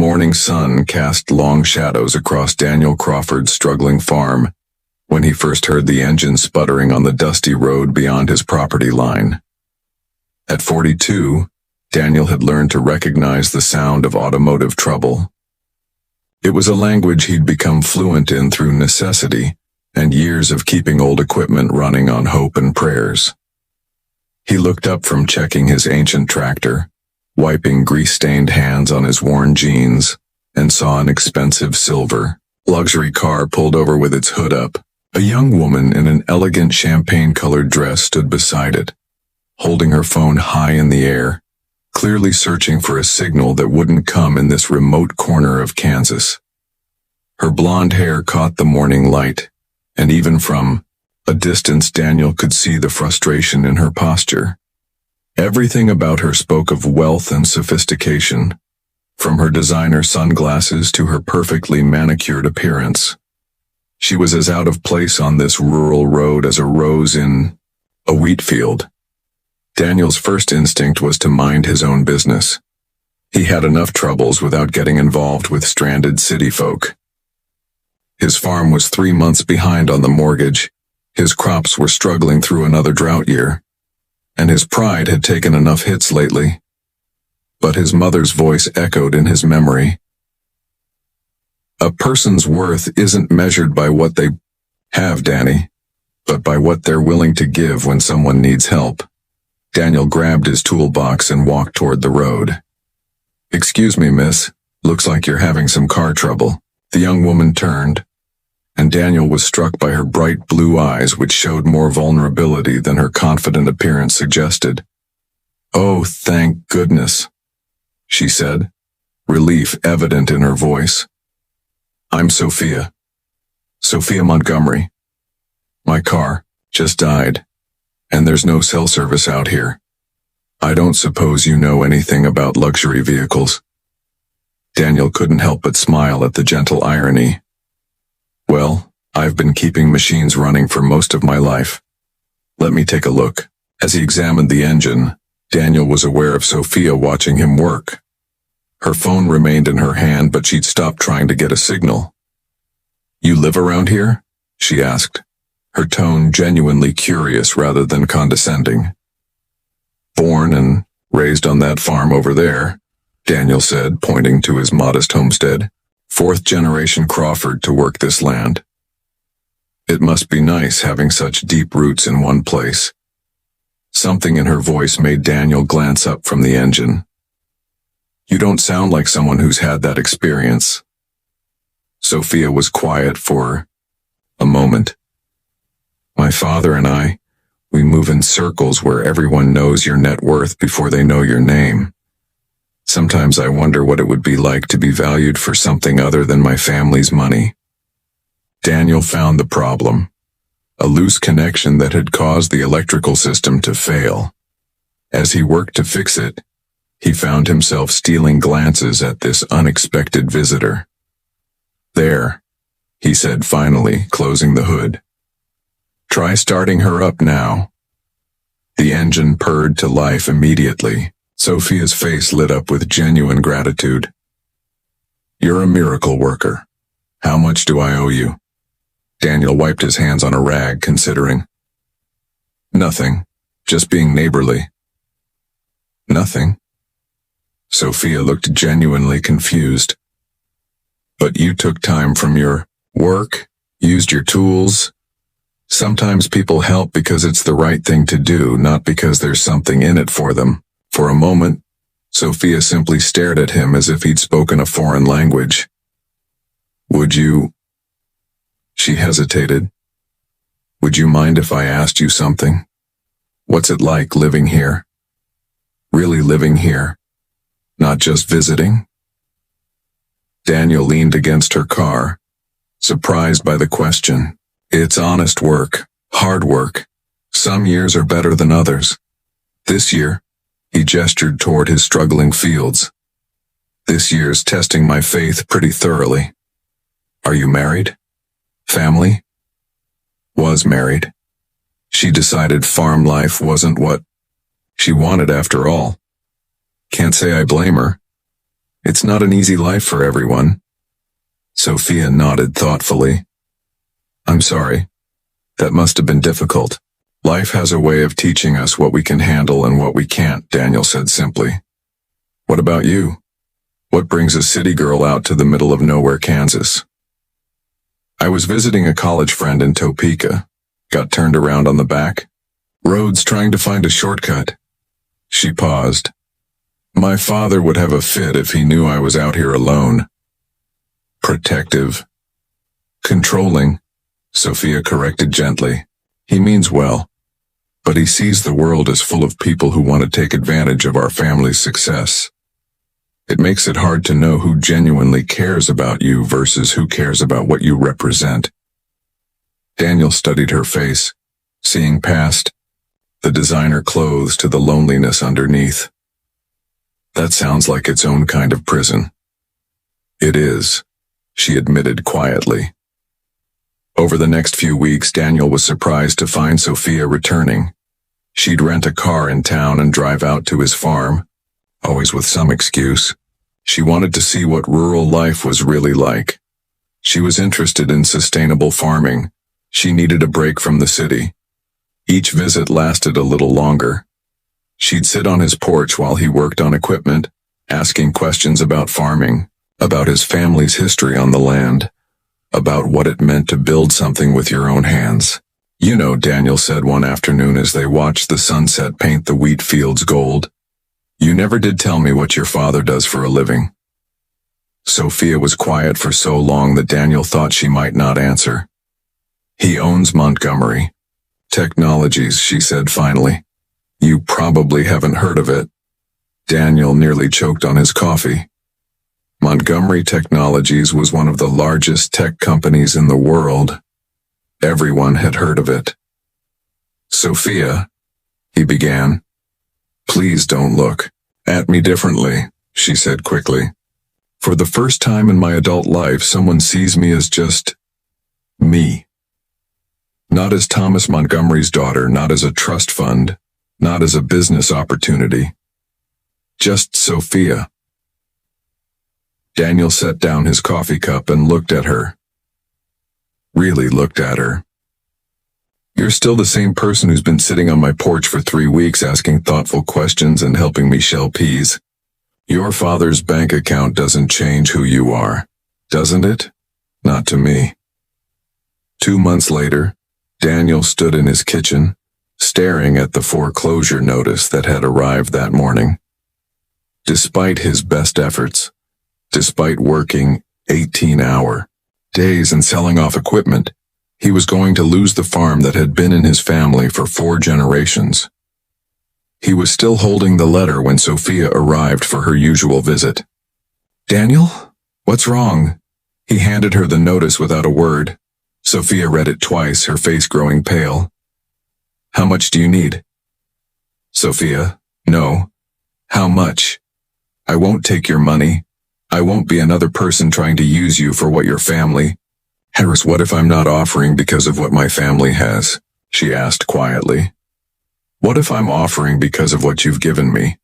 morning sun cast long shadows across Daniel Crawford's struggling farm when he first heard the engine sputtering on the dusty road beyond his property line. At 42, Daniel had learned to recognize the sound of automotive trouble. It was a language he'd become fluent in through necessity and years of keeping old equipment running on hope and prayers. He looked up from checking his ancient tractor, wiping grease-stained hands on his worn jeans, and saw an expensive silver luxury car pulled over with its hood up. A young woman in an elegant champagne-colored dress stood beside it, holding her phone high in the air, clearly searching for a signal that wouldn't come in this remote corner of Kansas. Her blonde hair caught the morning light, and even from a distance Daniel could see the frustration in her posture. Everything about her spoke of wealth and sophistication, from her designer sunglasses to her perfectly manicured appearance. She was as out of place on this rural road as a rose in a wheat field. Daniel's first instinct was to mind his own business. He had enough troubles without getting involved with stranded city folk. His farm was 3 months behind on the mortgage, his crops were struggling through another drought year, and his pride had taken enough hits lately. But his mother's voice echoed in his memory. A person's worth isn't measured by what they have, Danny, but by what they're willing to give when someone needs help. Daniel grabbed his toolbox and walked toward the road. "Excuse me, miss. Looks like you're having some car trouble." The young woman turned, and Daniel was struck by her bright blue eyes, which showed more vulnerability than her confident appearance suggested. "Oh, thank goodness," she said, relief evident in her voice. "I'm Sophia Montgomery. My car just died, and there's no cell service out here. I don't suppose you know anything about luxury vehicles." Daniel couldn't help but smile at the gentle irony. "Well, I've been keeping machines running for most of my life. Let me take a look." As he examined the engine, Daniel was aware of Sophia watching him work. Her phone remained in her hand, but she'd stopped trying to get a signal. "You live around here?" she asked, her tone genuinely curious rather than condescending. "Born and raised on that farm over there," Daniel said, pointing to his modest homestead. "Fourth-generation Crawford to work this land. It must be nice having such deep roots in one place." Something in her voice made Daniel glance up from the engine. "You don't sound like someone who's had that experience." Sophia was quiet for a moment. "My father and we move in circles where everyone knows your net worth before they know your name. Sometimes I wonder what it would be like to be valued for something other than my family's money." Daniel found the problem, a loose connection that had caused the electrical system to fail. As he worked to fix it, he found himself stealing glances at this unexpected visitor. "There," he said finally, closing the hood. "Try starting her up now." The engine purred to life immediately. Sophia's face lit up with genuine gratitude. "You're a miracle worker. How much do I owe you?" Daniel wiped his hands on a rag, considering. "Nothing. Just being neighborly." "Nothing?" Sophia looked genuinely confused. "But you took time from your work, used your tools. Sometimes people help because it's the right thing to do, not because there's something in it for them." For a moment, Sophia simply stared at him as if he'd spoken a foreign language. "Would you?" She hesitated. "Would you mind if I asked you something? What's it like living here? Really living here? Not just visiting?" Daniel leaned against her car, surprised by the question. "It's honest work, hard work. Some years are better than others. This year," he gestured toward his struggling fields, "this year's testing my faith pretty thoroughly." "Are you married? Family?" "Was married." She decided farm life wasn't what she wanted after all. "Can't say I blame her. It's not an easy life for everyone. Sophia nodded thoughtfully. I'm sorry. That must have been difficult. Life has a way of teaching us what we can handle and what we can't, Daniel said simply. What about you? What brings a city girl out to the middle of nowhere, Kansas? I was visiting a college friend in Topeka. Got turned around on the back roads trying to find a shortcut. She paused. My father would have a fit if he knew I was out here alone. Protective. Controlling, Sophia corrected gently. He means well, but he sees the world as full of people who want to take advantage of our family's success. It makes it hard to know who genuinely cares about you versus who cares about what you represent. Daniel studied her face, seeing past the designer clothes to the loneliness underneath. That sounds like its own kind of prison. It is, she admitted quietly. Over the next few weeks, Daniel was surprised to find Sophia returning. She'd rent a car in town and drive out to his farm, always with some excuse. She wanted to see what rural life was really like. She was interested in sustainable farming. She needed a break from the city. Each visit lasted a little longer. She'd sit on his porch while he worked on equipment, asking questions about farming, about his family's history on the land, about what it meant to build something with your own hands. You know, Daniel said one afternoon as they watched the sunset paint the wheat fields gold. You never did tell me what your father does for a living. Sophia was quiet for so long that Daniel thought she might not answer. He owns Montgomery Technologies, she said finally. You probably haven't heard of it. Daniel nearly choked on his coffee. Montgomery Technologies was one of the largest tech companies in the world. Everyone had heard of it. Sophia, he began. Please don't look at me differently, she said quickly. For the first time in my adult life, someone sees me as just me. Not as Thomas Montgomery's daughter, not as a trust fund, not as a business opportunity. Just Sophia. Daniel set down his coffee cup and looked at her. Really looked at her. You're still the same person who's been sitting on my porch for 3 weeks asking thoughtful questions and helping me shell peas. Your father's bank account doesn't change who you are, doesn't it? Not to me. 2 months later, Daniel stood in his kitchen, staring at the foreclosure notice that had arrived that morning. Despite his best efforts, despite working 18-hour days and selling off equipment, he was going to lose the farm that had been in his family for 4 generations. He was still holding the letter when Sophia arrived for her usual visit. Daniel? What's wrong? He handed her the notice without a word. Sophia read it twice, her face growing pale. How much do you need? Sophia, no. How much? I won't take your money. I won't be another person trying to use you for what your family. Harris, what if I'm not offering because of what my family has? She asked quietly. What if I'm offering because of what you've given me?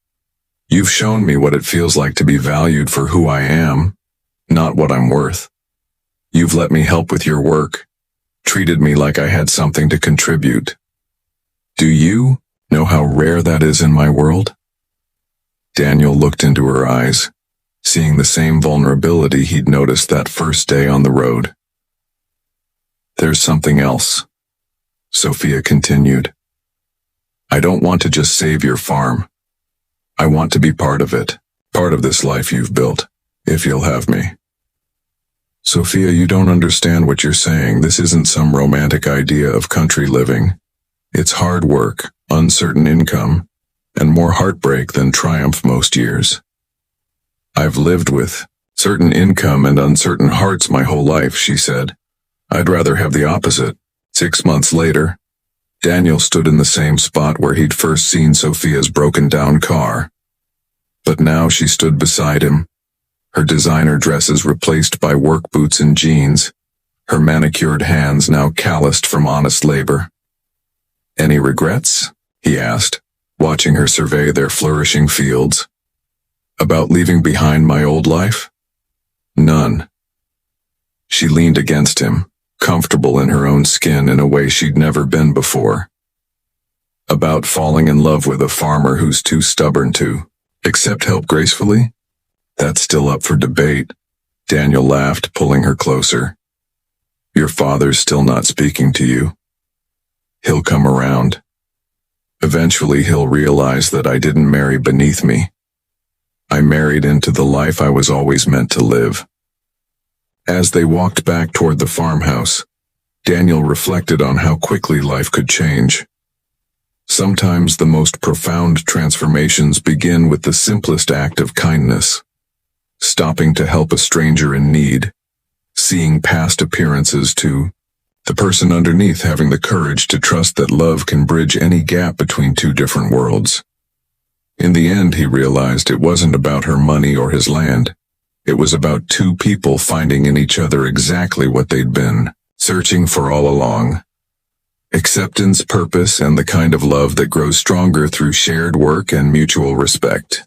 You've shown me what it feels like to be valued for who I am, not what I'm worth. You've let me help with your work, treated me like I had something to contribute. Do you know how rare that is in my world? Daniel looked into her eyes, seeing the same vulnerability he'd noticed that first day on the road. There's something else, Sophia continued. I don't want to just save your farm. I want to be part of it, part of this life you've built, if you'll have me. Sophia, you don't understand what you're saying. This isn't some romantic idea of country living. It's hard work, uncertain income, and more heartbreak than triumph most years. I've lived with certain income and uncertain hearts my whole life, she said. I'd rather have the opposite. 6 months later, Daniel stood in the same spot where he'd first seen Sophia's broken-down car. But now she stood beside him, her designer dresses replaced by work boots and jeans, her manicured hands now calloused from honest labor. Any regrets? He asked, watching her survey their flourishing fields. About leaving behind my old life? None. She leaned against him, comfortable in her own skin in a way she'd never been before. About falling in love with a farmer who's too stubborn to accept help gracefully? That's still up for debate. Daniel laughed, pulling her closer. Your father's still not speaking to you. He'll come around. Eventually he'll realize that I didn't marry beneath me. I married into the life I was always meant to live. As they walked back toward the farmhouse, Daniel reflected on how quickly life could change. Sometimes the most profound transformations begin with the simplest act of kindness. Stopping to help a stranger in need, seeing past appearances to the person underneath, having the courage to trust that love can bridge any gap between two different worlds. In the end, he realized it wasn't about her money or his land. It was about two people finding in each other exactly what they'd been searching for all along. Acceptance, purpose, and the kind of love that grows stronger through shared work and mutual respect.